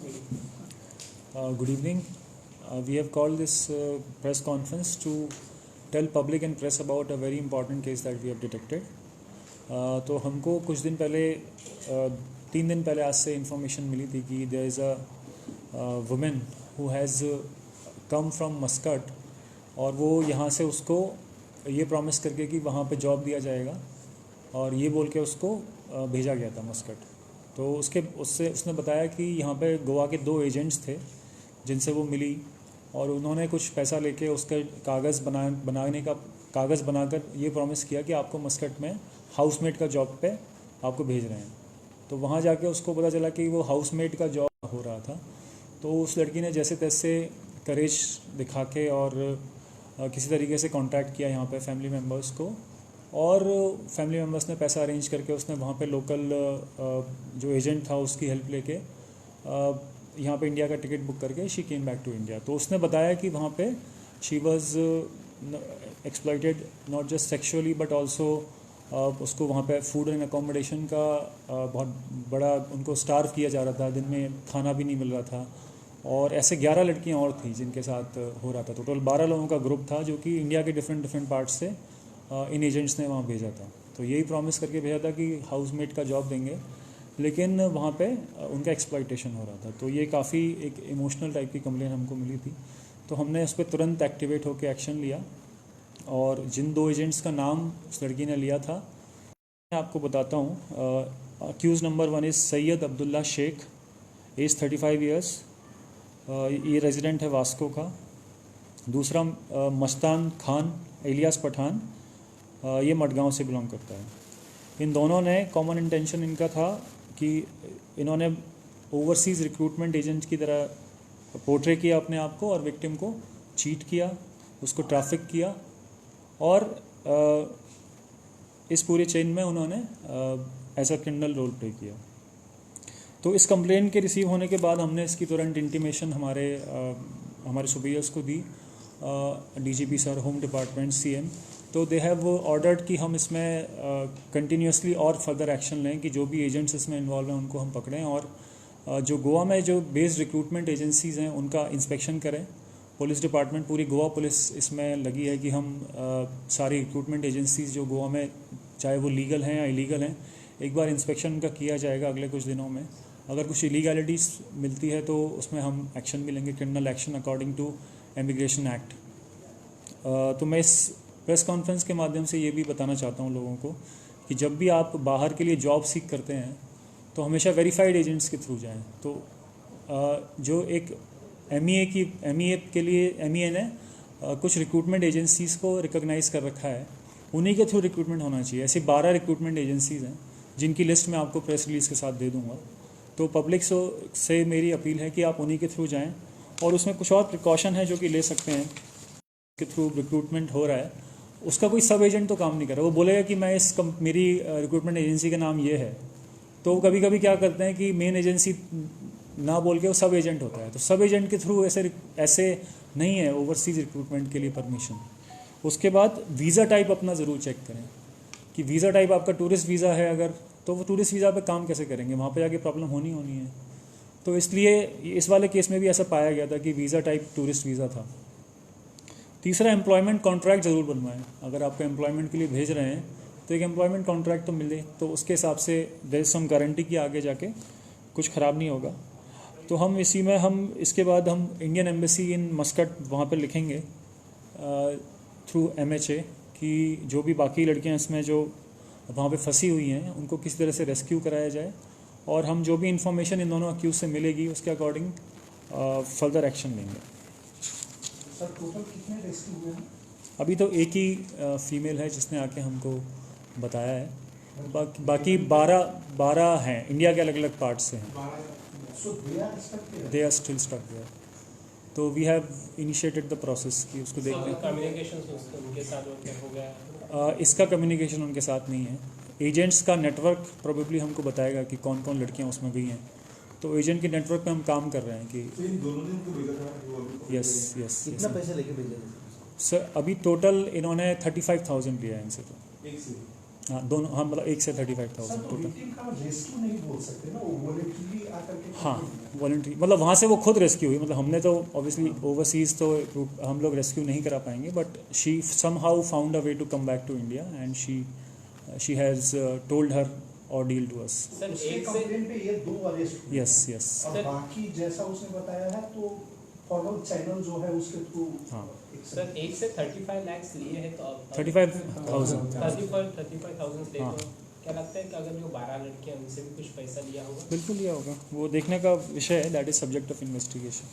Good evening. We have called this press conference to tell public and press about a very important case that we have detected. तो हमको कुछ दिन पहले 3 दिन पहले आज से इंफॉर्मेशन मिली थी कि there is a women who has come from Muscat और वो यहाँ से उसको ये प्रॉमिस करके कि वहाँ पे जॉब दिया जाएगा और ये बोल के उसको भेजा गया था मस्कट। तो उसने बताया कि यहाँ पे गोवा के 2 एजेंट्स थे जिनसे वो मिली और उन्होंने कुछ पैसा लेके उसका कागज़ बनाकर ये प्रॉमिस किया कि आपको मस्कट में हाउसमेट का जॉब पे आपको भेज रहे हैं। तो वहाँ जाके उसको पता चला कि वो हाउसमेट का जॉब हो रहा था। तो उस लड़की ने जैसे तैसे करेज दिखा के और किसी तरीके से कांटेक्ट किया यहाँ पे फैमिली मेम्बर्स को और फैमिली मेम्बर्स ने पैसा अरेंज करके उसने वहाँ पे लोकल जो एजेंट था उसकी हेल्प लेके यहाँ पे इंडिया का टिकट बुक करके she came back to India. तो उसने बताया कि वहाँ पे she was exploited not just sexually but also उसको वहाँ पे फूड एंड अकोमोडेशन का बहुत बड़ा उनको स्टार्व किया जा रहा था, दिन में खाना भी नहीं मिल रहा था। और ऐसे 11 लड़कियाँ और थी जिनके साथ हो रहा था। टोटल 12 लोगों का ग्रुप था जो कि इंडिया के डिफरेंट पार्ट्स से इन एजेंट्स ने वहाँ भेजा था। तो यही प्रॉमिस करके भेजा था कि हाउसमेट का जॉब देंगे, लेकिन वहाँ पे उनका एक्सप्लॉइटेशन हो रहा था। तो ये काफ़ी एक इमोशनल टाइप की कंप्लेन हमको मिली थी। तो हमने उस पर तुरंत एक्टिवेट होकर एक्शन लिया और जिन 2 एजेंट्स का नाम उस लड़की ने लिया था मैं आपको बताता हूँ। Accused number 1 is Syed Abdullah Shaikh, age 35 years, ये रेजिडेंट है वास्को का। दूसरा मस्तान खान इलियास पठान, ये मडगांव से बिलोंग करता है। इन दोनों ने कॉमन इंटेंशन इनका था कि इन्होंने ओवरसीज़ रिक्रूटमेंट एजेंट की तरह पोर्ट्रे किया अपने आप को और विक्टिम को चीट किया, उसको ट्रैफिक किया और इस पूरे चेन में उन्होंने as a criminal role play किया। तो इस कंप्लेन के रिसीव होने के बाद हमने इसकी तुरंत इंटीमेशन हमारे सुपीरियर्स को दी, DGP sir, home department, CM. तो दे हैव ऑर्डर्ड कि हम इसमें कंटिन्यूसली और फर्दर एक्शन लें कि जो भी एजेंट्स इसमें इन्वॉल्व हैं उनको हम पकड़ें और जो गोवा में जो बेस्ड रिक्रूटमेंट एजेंसीज़ हैं उनका इंस्पेक्शन करें। पुलिस डिपार्टमेंट, पूरी गोवा पुलिस इसमें लगी है कि हम सारी रिक्रूटमेंट एजेंसीज़ जो गोवा में चाहे वो लीगल हैं या इलीगल हैं, एक बार इंस्पेक्शन का किया जाएगा अगले कुछ दिनों में। अगर कुछ इलीगैलिटीज़ मिलती है तो उसमें हम एक्शन भी लेंगे, criminal action according to immigration act. तो मैं इस प्रेस कॉन्फ्रेंस के माध्यम से ये भी बताना चाहता हूँ लोगों को कि जब भी आप बाहर के लिए जॉब सीख करते हैं तो हमेशा वेरीफाइड एजेंट्स के थ्रू जाएं। तो जो एक एमईए के लिए एमईए ने कुछ रिक्रूटमेंट एजेंसीज़ को रिकॉग्नाइज़ कर रखा है, उन्हीं के थ्रू रिक्रूटमेंट होना चाहिए। ऐसी 12 रिक्रूटमेंट एजेंसीज़ हैं जिनकी लिस्ट मैं आपको प्रेस रिलीज़ के साथ दे दूँगा। तो पब्लिक से मेरी अपील है कि आप उन्हीं के थ्रू जाएँ और उसमें कुछ और प्रिकॉशन है जो कि ले सकते हैं। के थ्रू रिक्रूटमेंट हो रहा है, उसका कोई सब एजेंट तो काम नहीं कर रहा। वो बोलेगा कि मैं मेरी रिक्रूटमेंट एजेंसी का नाम ये है, तो कभी कभी क्या करते हैं कि मेन एजेंसी ना बोल के वो सब एजेंट होता है। तो सब एजेंट के थ्रू ऐसे नहीं है ओवरसीज़ रिक्रूटमेंट के लिए परमिशन। उसके बाद वीज़ा टाइप अपना ज़रूर चेक करें कि वीज़ा टाइप आपका टूरिस्ट वीज़ा है अगर, तो वो टूरिस्ट वीज़ा पे काम कैसे करेंगे, वहाँ पे जाके प्रॉब्लम होनी है। तो इसलिए इस वाले केस में भी ऐसा पाया गया था कि वीज़ा टाइप टूरिस्ट वीज़ा था। तीसरा, एम्प्लॉयमेंट कॉन्ट्रैक्ट ज़रूर बनवाएं। अगर आपको एम्प्लॉयमेंट के लिए भेज रहे हैं तो एक एम्प्लॉयमेंट कॉन्ट्रैक्ट तो मिले, तो उसके हिसाब से देयर इज सम गारंटी कि आगे जाके कुछ ख़राब नहीं होगा। तो हम इसके बाद हम इंडियन एम्बेसी इन मस्कट वहाँ पर लिखेंगे थ्रू MHA कि जो भी बाकी लड़कियाँ इसमें जो वहाँ पे फंसी हुई हैं उनको किस तरह से रेस्क्यू कराया जाए और हम जो भी इंफॉर्मेशन इन दोनों अक्यूज से मिलेगी उसके अकॉर्डिंग फर्दर एक्शन लेंगे। सर टोटल कितने रेस्क्यू हुए हैं? अभी तो एक ही फीमेल है जिसने आके हमको बताया है, बाकी 12 हैं, इंडिया के अलग अलग पार्ट से हैं। They are still stuck there. तो we have initiated the process कि उसको देखने। कम्युनिकेशन उनके साथ हो गया? इसका कम्युनिकेशन उनके साथ नहीं है। एजेंट्स का नेटवर्क प्रोबेबली हमको बताएगा कि कौन कौन लड़कियां उसमें गई हैं। तो एजेंट के नेटवर्क पे हम काम कर रहे हैं कि इन दोनों दिन को भेजा था। यस। कितना पैसे लेके भेजे थे सर? अभी टोटल इन्होंने 35,000 लिया है इनसे। तो एक से हाँ दोनों, हाँ मतलब 1 से सर 35,000 तो टोटल। विक्टिम का रेस्क्यू नहीं बोल सकते ना, वो वॉलंटरीली आकर के हाँ करते हैं। वॉलंटरी, मतलब वहाँ से वो खुद रेस्क्यू हुई, मतलब हमने तो ऑब्वियसली ओवरसीज़ तो हम लोग रेस्क्यू नहीं करा पाएंगे, but she somehow found a way to come back to India and she has told her ordeal to us. Sir उसके एक से कंप्लेंट पे ये 2 अरेस्ट हुए यस हैं। यस। और सर- बाकी जैसा उसने बताया है तो फॉलो चैनल जो है उसके थ्रू हाँ। सर 1 से 35 लाख लिए हैं तो अब 35,000। 35,000 ले हाँ। तो क्या लगता है कि अगर जो 12 लड़के हैं उनसे भी कुछ पैसा लिया होगा? बिल्कुल लिया होगा, वो देखने का विषय है, that is subject of investigation.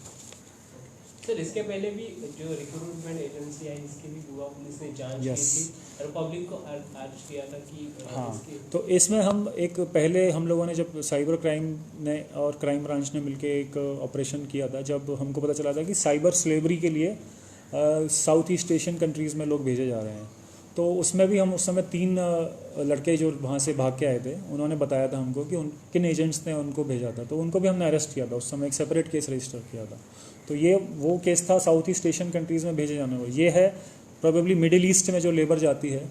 Sir इसके पहले भी जो रिक्रूटमेंट एजेंसी है इसकी भी गोवा पुलिस ने जांच Yes. की थी और पब्लिक को अर्ज किया था कि हाँ इसकी तो इसमें हम एक पहले हम लोगों ने जब साइबर क्राइम ने और क्राइम ब्रांच ने मिलकर एक ऑपरेशन किया था, जब हमको पता चला था कि साइबर स्लेवरी के लिए साउथ ईस्ट एशियन कंट्रीज़ में लोग भेजे जा रहे हैं, तो उसमें भी हम उस समय 3 लड़के जो वहाँ से भाग के आए थे, उन्होंने बताया था हमको कि उन किन एजेंट्स ने उनको भेजा था, तो उनको भी हमने अरेस्ट किया था। उस समय एक सेपरेट केस रजिस्टर किया था। तो ये वो केस था साउथ ईस्ट एशियन कंट्रीज़ में भेजे जाने वाला। ये है प्रोबेबली मिडिल ईस्ट में जो लेबर जाती है,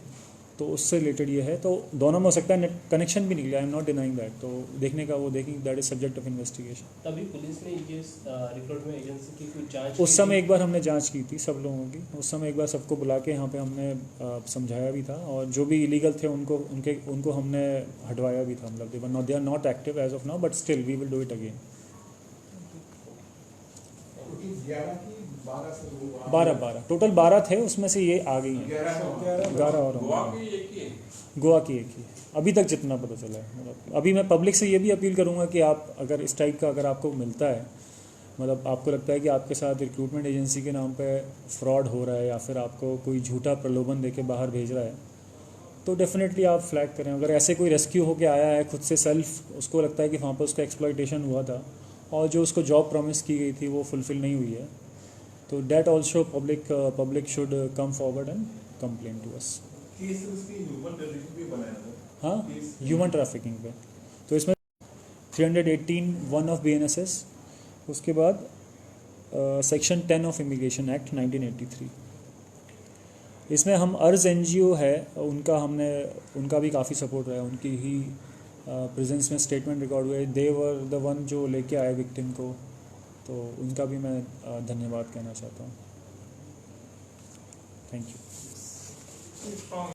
तो उससे रिलेटेड ये है। तो दोनों में हो सकता है कनेक्शन भी निकले, I am not denying that. तो देखने का वो देखेंगे, that is subject of investigation. तभी पुलिस ने ये रिक्रूटमेंट एजेंसी की कोई जांच उस की समय थी? एक बार हमने जांच की थी सब लोगों की। उस समय एक बार सबको बुला के यहाँ पे हमने समझाया भी था, और जो भी इलीगल थे उनको हमने हटवाया भी था। मतलब they are not active as of now, but still we will do it again. 12 total 12 थे, उसमें से ये आ गई हैं 11 और गोवा की एक ही अभी तक जितना पता चला है। मतलब अभी मैं पब्लिक से ये भी अपील करूँगा कि आप अगर इस टाइप का अगर आपको मिलता है, मतलब आपको लगता है कि आपके साथ रिक्रूटमेंट एजेंसी के नाम पे फ्रॉड हो रहा है या फिर आपको कोई झूठा प्रलोभन देके बाहर भेज रहा है, तो डेफिनेटली आप फ्लैग करें। अगर ऐसे कोई रेस्क्यू होके आया है खुद से सेल्फ, उसको लगता है कि वहाँ पर उसका एक्सप्लॉयटेशन हुआ था और जो उसको जॉब प्रॉमिस की गई थी वो फुलफिल नहीं हुई है, तो that also public should come forward and complain to us. हाँ ह्यूमन ट्रैफिकिंग पे। तो इसमें 318 1 ऑफ BNSS, उसके बाद सेक्शन 10 ऑफ इमिग्रेशन एक्ट 1983। इसमें हम अर्ज NGO है उनका भी काफ़ी सपोर्ट रहा है। उनकी ही प्रेजेंस में स्टेटमेंट रिकॉर्ड हुए, दे वर द वन जो लेके आए विक्टिम को, तो उनका भी मैं धन्यवाद कहना चाहता हूँ। Thank you.